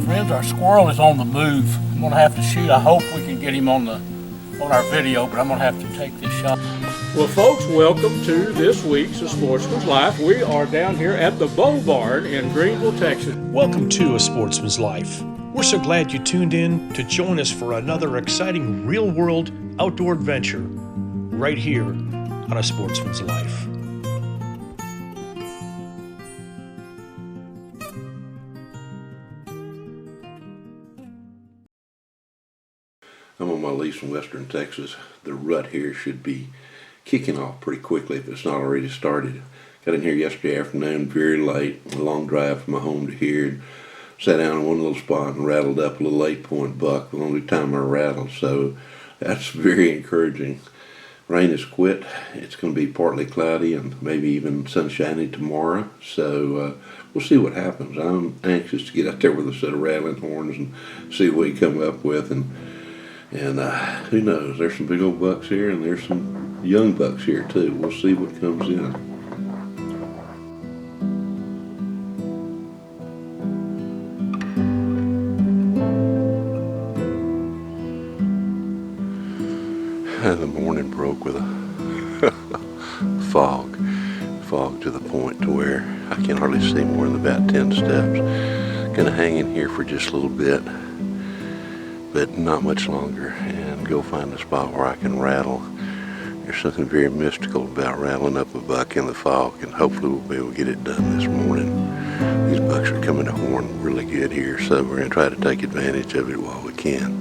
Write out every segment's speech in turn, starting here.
Friends, our squirrel is on the move. I'm gonna have to shoot. I hope we can get him on our video, but I'm gonna have to take this shot. Well, folks, welcome to this week's A Sportsman's Life. We are down here at the Bow Barn in Greenville, Texas. Welcome to A Sportsman's Life. We're so glad you tuned in to join us for another exciting real-world outdoor adventure right here on A Sportsman's Life. I'm on my lease in western Texas. The rut here should be kicking off pretty quickly if it's not already started. Got in here yesterday afternoon very late, a long drive from my home to here, and sat down in one little spot and rattled up a little 8-point buck, the only time I rattled, so that's very encouraging. Rain has quit. It's going to be partly cloudy and maybe even sunshiny tomorrow, so we'll see what happens. I'm anxious to get out there with a set of rattling horns and see what we come up with, and who knows, there's some big old bucks here and there's some young bucks here too. We'll see what comes in. The morning broke with a fog to the point to where I can hardly see more than about 10 steps. Gonna hang in here for just a little bit, but not much longer, and go find a spot where I can rattle. There's something very mystical about rattling up a buck in the fog, and hopefully we'll be able to get it done this morning. These bucks are coming to horn really good here, so we're going to try to take advantage of it while we can.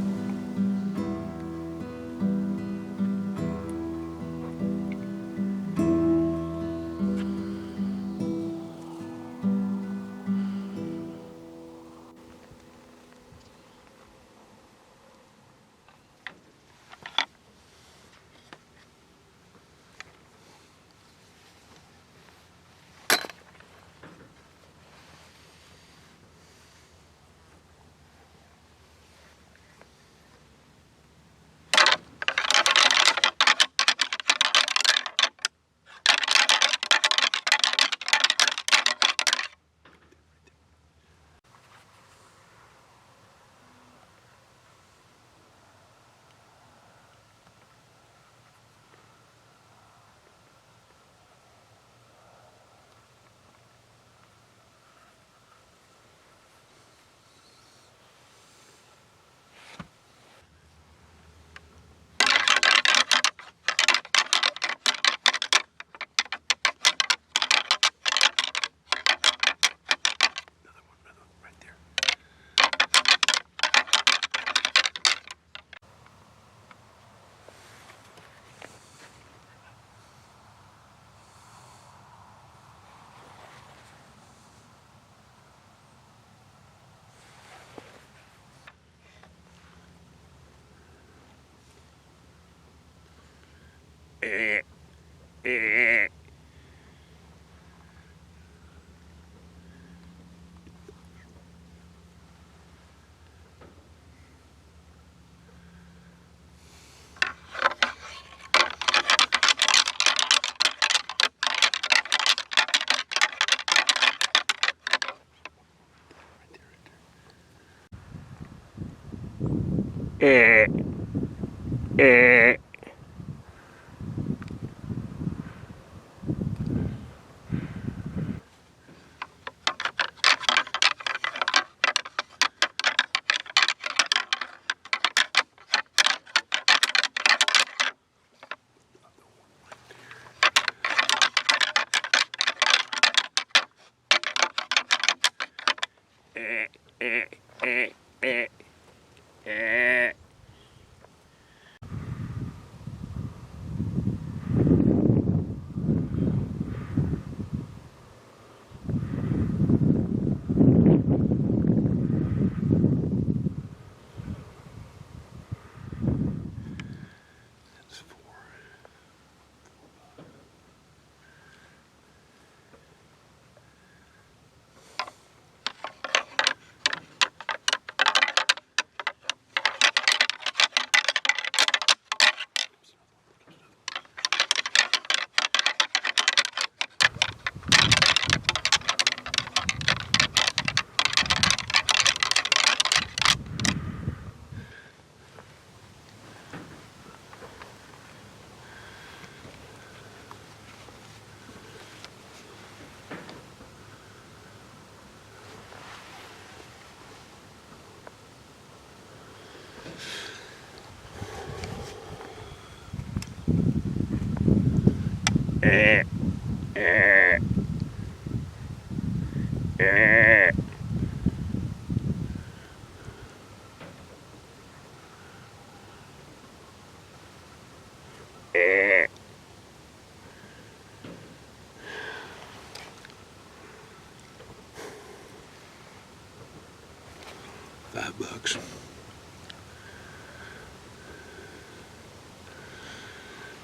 $5.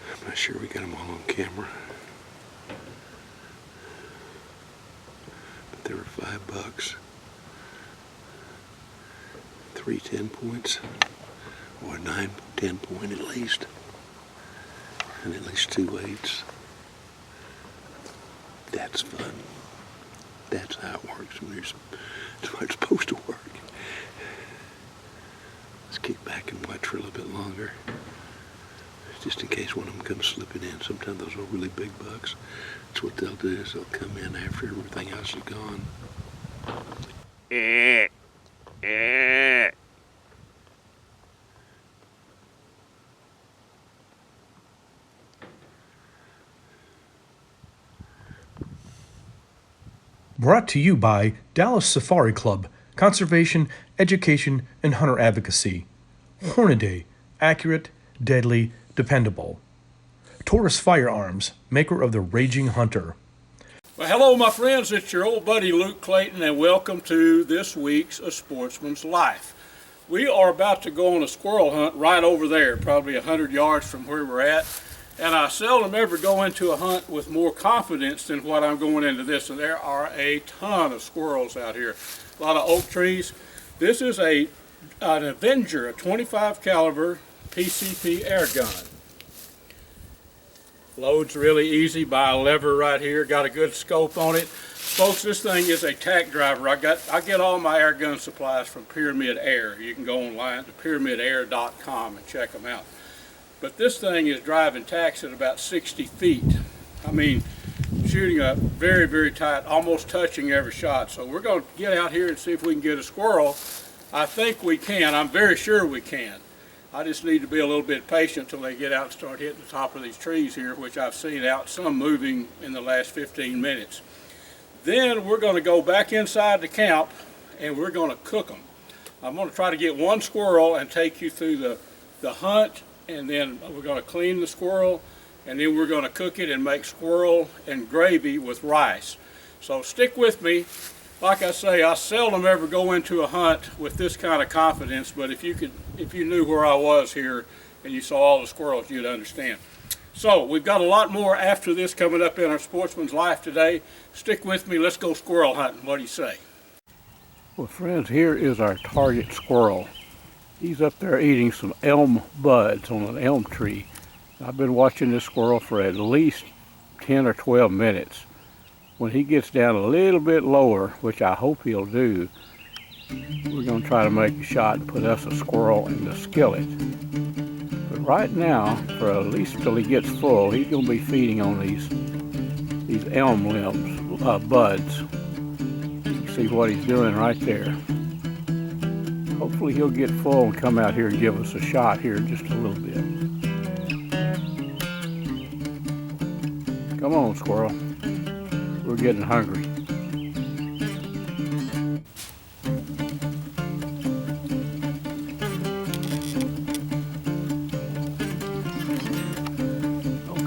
I'm not sure we got them all on camera, but they were $5. 3 10-points, or 9 10-point at least, and at least 2 8s. That's fun. That's how it works when it's supposed to work. Let's kick back and watch for a little bit longer, just in case one of them comes slipping in. Sometimes those are really big bucks. That's what they'll do, is they'll come in after everything else is gone. Brought to you by Dallas Safari Club, Conservation, Education, and Hunter Advocacy. Hornaday, accurate, deadly, dependable. Taurus Firearms, maker of the Raging Hunter. Well, hello, my friends. It's your old buddy Luke Clayton, and welcome to this week's A Sportsman's Life. We are about to go on a squirrel hunt right over there, probably 100 yards from where we're at. And I seldom ever go into a hunt with more confidence than what I'm going into this. And there are a ton of squirrels out here, a lot of oak trees. This is an Avenger, a 25 caliber PCP air gun. Loads really easy by a lever right here. Got a good scope on it. Folks, this thing is a tack driver. I get all my air gun supplies from Pyramid Air. You can go online to pyramidair.com and check them out. But this thing is driving tacks at about 60 feet. I mean, shooting a very, very tight, almost touching every shot. So we're going to get out here and see if we can get a squirrel. I think we can. I'm very sure we can. I just need to be a little bit patient till they get out and start hitting the top of these trees here, which I've seen out, some moving in the last 15 minutes. Then we're going to go back inside the camp and we're going to cook them. I'm going to try to get one squirrel and take you through the hunt, and then we're going to clean the squirrel, and then we're going to cook it and make squirrel and gravy with rice. So stick with me. Like I say, I seldom ever go into a hunt with this kind of confidence, but if you knew where I was here and you saw all the squirrels, you'd understand. So we've got a lot more after this coming up in our Sportsman's Life today. Stick with me. Let's go squirrel hunting. What do you say? Well, friends, here is our target squirrel. He's up there eating some elm buds on an elm tree. I've been watching this squirrel for at least 10 or 12 minutes. When he gets down a little bit lower, which I hope he'll do, we're going to try to make a shot and put us a squirrel in the skillet. But right now, for at least till he gets full, he's going to be feeding on these elm limbs, buds. You can see what he's doing right there. Hopefully he'll get full and come out here and give us a shot here in just a little bit. Come on, squirrel. We're getting hungry.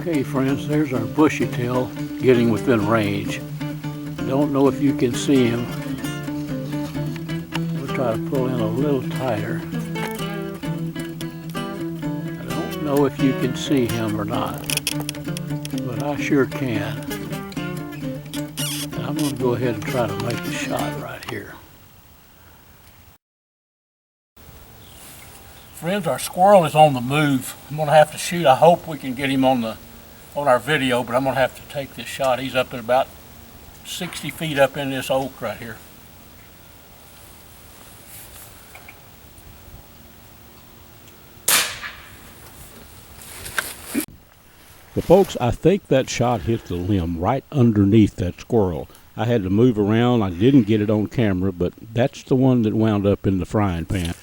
Okay, friends, there's our bushy tail getting within range. Don't know if you can see him. Try to pull in a little tighter. I don't know if you can see him or not, but I sure can. And I'm going to go ahead and try to make a shot right here. Friends, our squirrel is on the move. I'm going to have to shoot. I hope we can get him on our video, but I'm going to have to take this shot. He's up at about 60 feet up in this oak right here. Well, folks, I think that shot hit the limb right underneath that squirrel. I had to move around. I didn't get it on camera, but that's the one that wound up in the frying pan.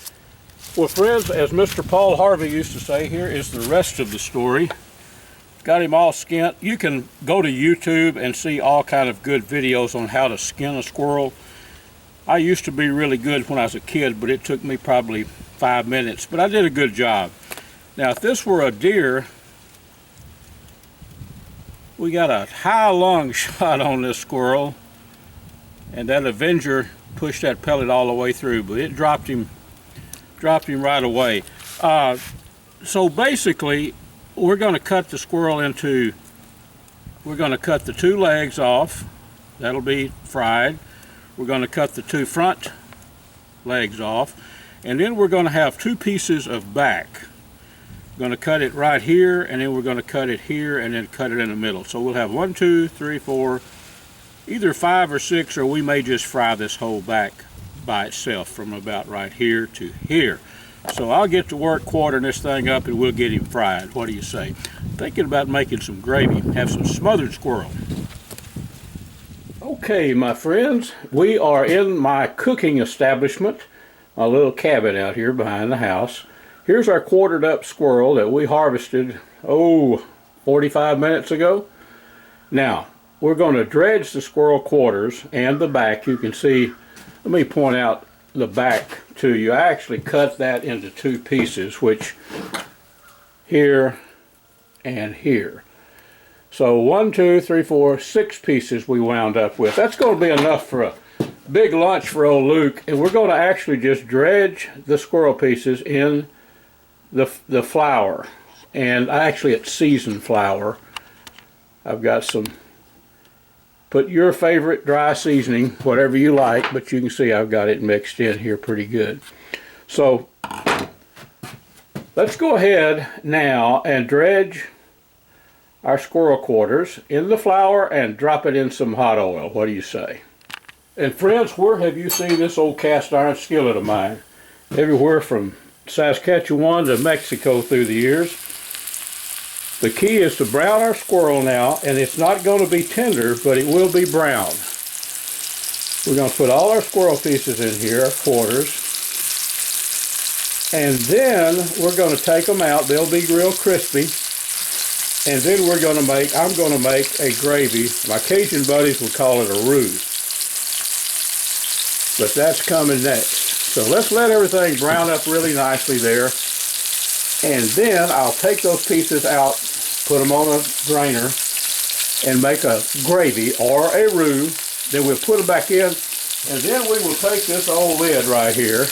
Well, friends, as Mr. Paul Harvey used to say, here is the rest of the story. Got him all skinned. You can go to YouTube and see all kind of good videos on how to skin a squirrel. I used to be really good when I was a kid, but it took me probably 5 minutes, but I did a good job. Now, if this were a deer, we got a high long shot on this squirrel, and that Avenger pushed that pellet all the way through, but it dropped him right away. So basically, we're going to cut the squirrel into, we're going to cut the 2 legs off. That'll be fried. We're going to cut the 2 front legs off, and then we're going to have 2 pieces of back. We're going to cut it right here, and then we're going to cut it here, and then cut it in the middle. So we'll have 1, 2, 3, 4, either 5 or 6, or we may just fry this whole back by itself from about right here to here. So I'll get to work quartering this thing up and we'll get him fried. What do you say? Thinking about making some gravy, have some smothered squirrel. Okay, my friends, we are in my cooking establishment, a little cabin out here behind the house. Here's our quartered up squirrel that we harvested, 45 minutes ago. Now, we're going to dredge the squirrel quarters and the back. You can see, let me point out the back to you. I actually cut that into 2 pieces, which here and here. So 1, 2, 3, 4, 6 pieces we wound up with. That's going to be enough for a big lunch for old Luke, and we're going to actually just dredge the squirrel pieces in the flour, and actually it's seasoned flour. I've got some, put your favorite dry seasoning, whatever you like, but you can see I've got it mixed in here pretty good. So let's go ahead now and dredge our squirrel quarters in the flour and drop it in some hot oil. What do you say? And friends, where have you seen this old cast iron skillet of mine? Everywhere from Saskatchewan to Mexico through the years. The key is to brown our squirrel now, and it's not going to be tender, but it will be brown. We're going to put all our squirrel pieces in here, our quarters, and then we're going to take them out. They'll be real crispy, and then I'm going to make a gravy. My Cajun buddies would call it a roux, but that's coming next. So let's let everything brown up really nicely there. And then I'll take those pieces out, put them on a drainer, and make a gravy or a roux. Then we'll put them back in, and then we will take this old lid right here.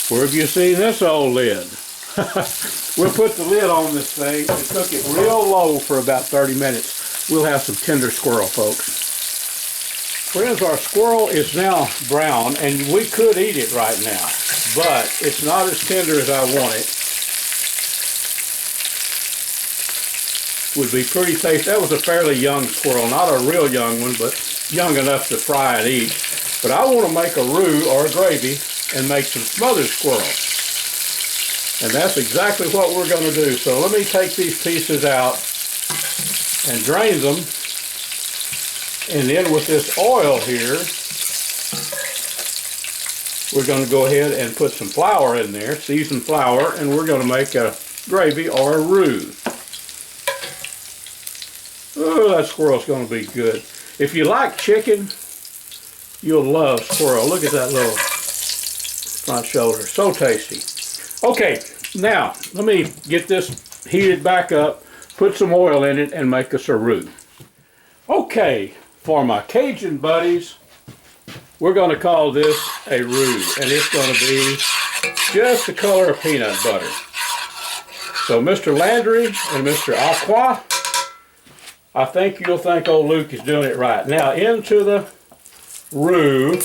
Where have you seen this old lid? We'll put the lid on this thing and cook it real low for about 30 minutes. We'll have some tender squirrel, folks. Friends, our squirrel is now brown, and we could eat it right now, but it's not as tender as I want it. Would be pretty tasty. That was a fairly young squirrel, not a real young one, but young enough to fry and eat. But I want to make a roux or a gravy and make some smothered squirrel. And that's exactly what we're going to do. So let me take these pieces out and drain them. And then with this oil here, we're going to go ahead and put some flour in there, seasoned flour, and we're going to make a gravy or a roux. Oh, that squirrel's going to be good. If you like chicken, you'll love squirrel. Look at that little front shoulder. So tasty. Okay, now let me get this heated back up, put some oil in it, and make us a roux. Okay. For my Cajun buddies, we're going to call this a roux, and it's going to be just the color of peanut butter. So Mr. Landry and Mr. Aqua, I think you'll think old Luke is doing it right. Now into the roux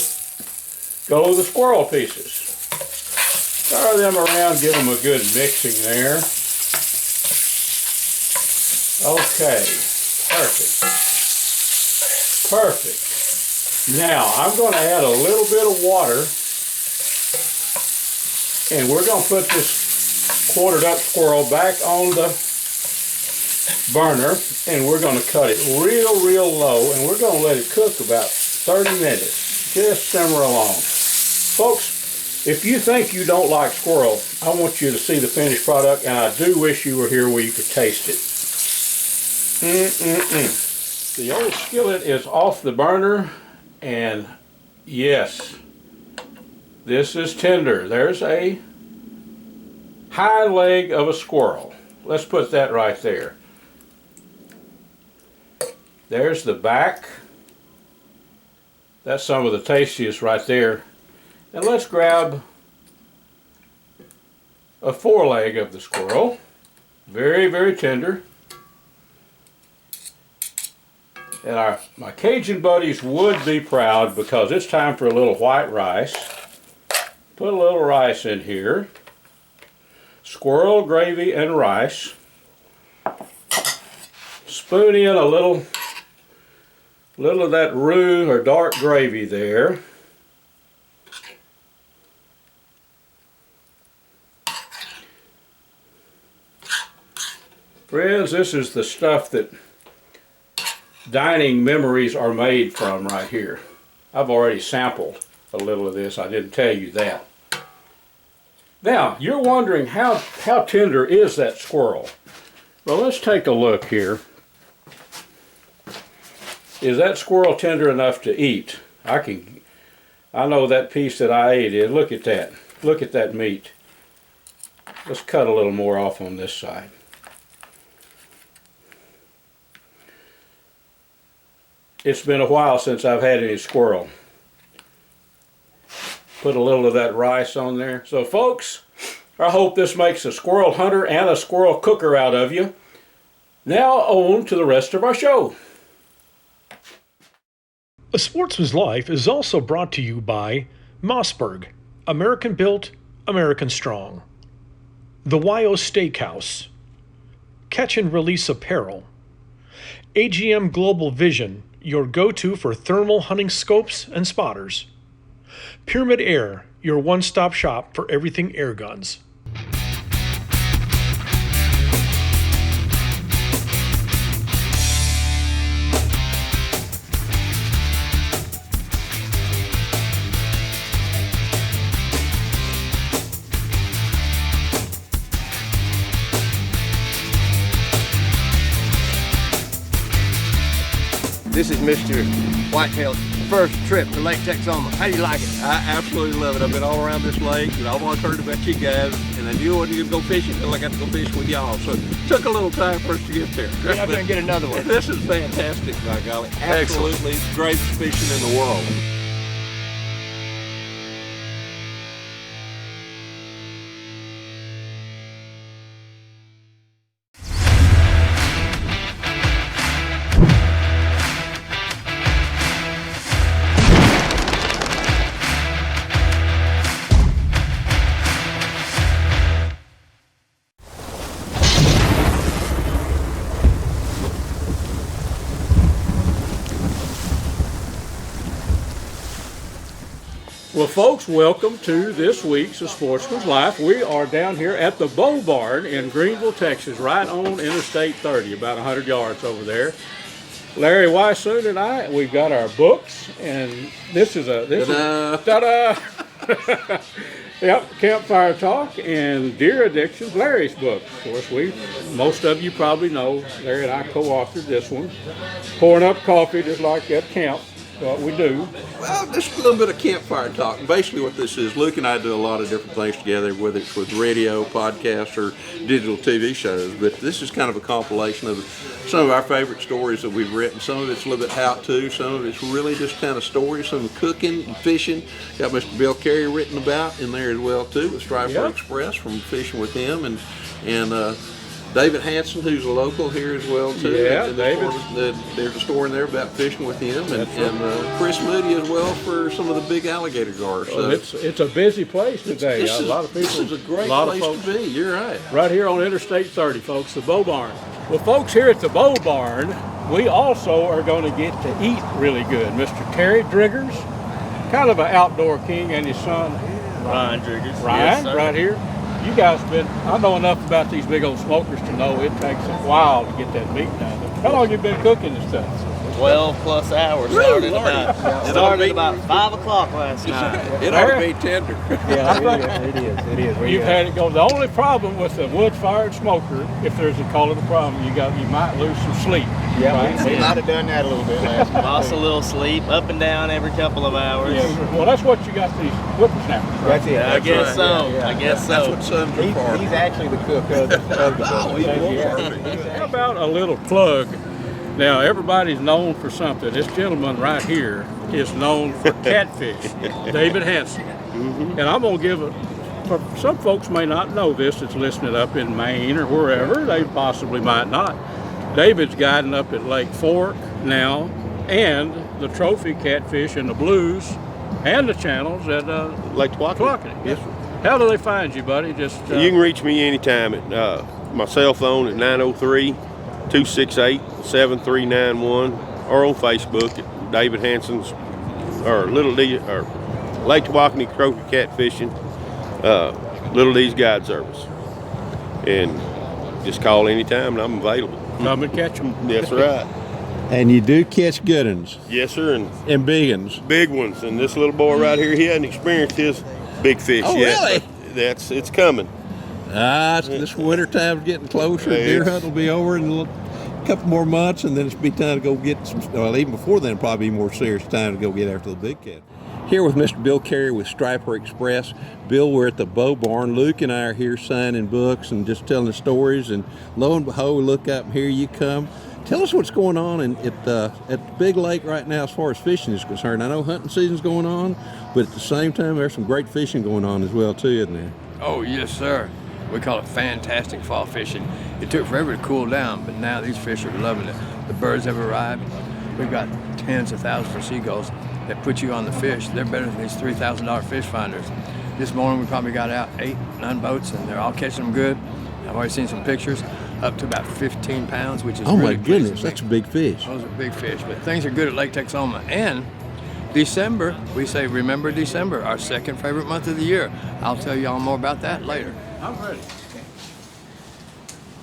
go the squirrel pieces. Stir them around, give them a good mixing there. Okay, perfect. Perfect. Now, I'm going to add a little bit of water, and we're going to put this quartered up squirrel back on the burner, and we're going to cut it real low, and we're going to let it cook about 30 minutes. Just simmer along. Folks, If you think you don't like squirrel, I want you to see the finished product, and I do wish you were here where you could taste it. The old skillet is off the burner, and yes, this is tender. There's a hind leg of a squirrel. Let's put that right there. There's the back. That's some of the tastiest right there. And let's grab a foreleg of the squirrel. Very, very tender. And my Cajun buddies would be proud because it's time for a little white rice. Put a little rice in here. Squirrel gravy and rice. Spoon in a little of that roux or dark gravy there. Friends, this is the stuff that dining memories are made from right here. I've already sampled a little of this. I didn't tell you that. Now, you're wondering how tender is that squirrel? Well, let's take a look here. Is that squirrel tender enough to eat? I know that piece that I ate is. Look at that. Look at that meat. Let's cut a little more off on this side. It's been a while since I've had any squirrel. Put a little of that rice on there. So folks, I hope this makes a squirrel hunter and a squirrel cooker out of you. Now on to the rest of our show. A Sportsman's Life is also brought to you by Mossberg, American Built, American Strong. The YO Steakhouse, Catch and Release Apparel, AGM Global Vision, your go-to for thermal hunting scopes and spotters. Pyramid Air, your one-stop shop for everything air guns. This is Mr. Whitetail's first trip to Lake Texoma. How do you like it? I absolutely love it. I've been all around this lake, and I've always heard about you guys, and I knew I wasn't going to go fishing until I got to go fishing with y'all. So it took a little time for us to get there. Get up there and get another one. This is fantastic, by golly. Absolutely the greatest fishing in the world. Well, folks, welcome to this week's of Sportsman's Life. We are down here at the Bow Barn in Greenville, Texas, right on Interstate 30, about 100 yards over there. Larry Weissoon and I, we've got our books, and this is ta-da! Yep, Campfire Talk and Deer Addictions, Larry's book. Of course, most of you probably know, Larry and I co-authored this one. Pouring up coffee just like at camp. What we do. Well, just a little bit of campfire talk. Basically what this is, Luke and I do a lot of different things together, whether it's with radio, podcasts, or digital TV shows. But this is kind of a compilation of some of our favorite stories that we've written. Some of it's a little bit how-to, some of it's really just kind of stories, some cooking and fishing. Got Mr. Bill Carey written about in there as well, too, with Striper Express from fishing with him. And David Hanson, who's a local here as well, too. Yeah, and David. There's a story in there about fishing with him. And Chris Moody as well for some of the big alligator gars. Well, it's a busy place today. A lot of people. This is a great place to be. You're right. Right here on Interstate 30, folks, the Bow Barn. Well, folks, here at the Bow Barn, we also are going to get to eat really good. Mr. Terry Driggers, kind of an outdoor king, and his son, Ryan Driggers. Ryan, right here. You guys I know enough about these big old smokers to know it takes a while to get that meat done. How long have you been cooking this stuff? 12 plus hours. Really? Started about 5 o'clock last night. It ought to be tender. Yeah, it is. You've had it go. The only problem with the wood-fired smoker, if there's a call it a problem, you might lose some sleep. Yeah, right? we might have done that a little bit last night. Lost a little sleep, up and down every couple of hours. Yeah, well, that's what you got these whippersnappers. Right? That's it. I guess right. so. Yeah. I guess That's so. what sons are for. He's actually the cook of the Oh, he's perfect. How about a little plug? Now, everybody's known for something. This gentleman right here is known for catfish, David Hansen. And I'm going to give it, for some folks may not know this that's listening up in Maine or wherever, they possibly might not. David's guiding up at Lake Fork now, and the trophy catfish in the Blues and the channels at Lake Tawakoni. Tawakoni. Yes. How do they find you, buddy? Just You can reach me anytime at my cell phone at 903-268-7391 or on Facebook at David Hansen's or Little D or Lake Tawakoni Trophy Catfishing, Little D's Guide Service. And just call anytime and I'm available. come and catch them. That's right. And you do catch good ones Yes, sir, and big ones. big ones. And this little boy right here, he hasn't experienced his big fish Oh, yet. really? But it's coming. This winter time's getting closer. Deer hunt will be over in a couple more months, and then it's be time to go get some. Well, even before then, probably more serious time to go get after the big cat. Here with Mr. Bill Carey with Striper Express. Bill, we're at the Bow Barn. Luke and I are here signing books and just telling the stories. And lo and behold, we look up and here you come. Tell us what's going on at the big lake right now as far as fishing is concerned. I know hunting season's going on, but at the same time, there's some great fishing going on as well, too, isn't there? Oh, yes, sir. We call it fantastic fall fishing. It took forever to cool down, but now these fish are loving it. The birds have arrived. We've got tens of thousands of seagulls that put you on the fish. They're better than these $3,000 fish finders. This morning we probably got out 8, 9 boats, and they're all catching them good. I've already seen some pictures, up to about 15 pounds, which is Oh, really my goodness, pleasing. that's a big fish. Those are big fish, but things are good at Lake Texoma. And December, we say remember December, our second favorite month of the year. I'll tell y'all more about that later. I'm ready.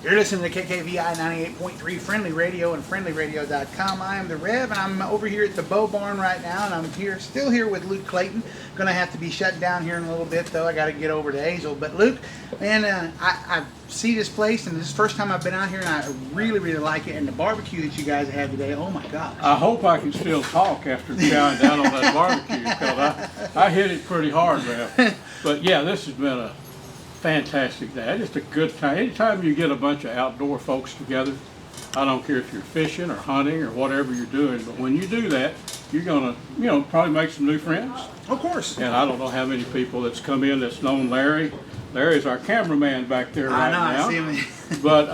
You're listening to KKVI 98.3 Friendly Radio and friendlyradio.com. I am the Rev, and I'm over here at the Bow Barn right now, and I'm still here with Luke Clayton. Going to have to be shut down here in a little bit, though. I got to get over to Hazel. But Luke, man, I see this place, and this is the first time I've been out here, and I really, really like it. And the barbecue that you guys have today, oh my gosh. I hope I can still talk after chowing down on that barbecue, because I hit it pretty hard, Rev. But yeah, this has been a fantastic day. Just a good time. Anytime you get a bunch of outdoor folks together, I don't care if you're fishing or hunting or whatever you're doing, but when you do that, you're gonna, probably make some new friends. Of course. And I don't know how many people that's come in that's known Larry. Larry's our cameraman back there right now. I see him. But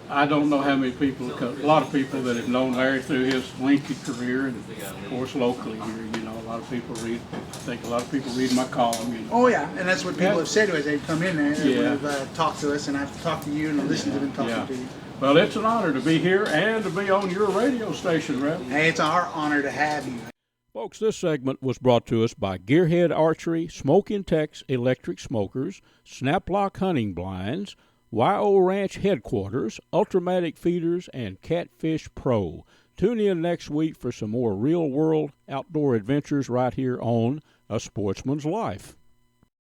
I don't know how many people, a lot of people that have known Larry through his lengthy career, and of course locally here, a lot of people read, I think a lot of people read my column. Oh yeah, and that's what people have said to us. They've come in there and Yeah. have talked to us, and I've talked to you and listened to them talking to you. Well, it's an honor to be here and to be on your radio station, Rev. Hey, it's our honor to have you. Folks, this segment was brought to us by Gearhead Archery, Smoke and Tex Electric Smokers, Snaplock Hunting Blinds, YO Ranch Headquarters, Ultramatic Feeders, and Catfish Pro. Tune in next week for some more real-world outdoor adventures right here on A Sportsman's Life.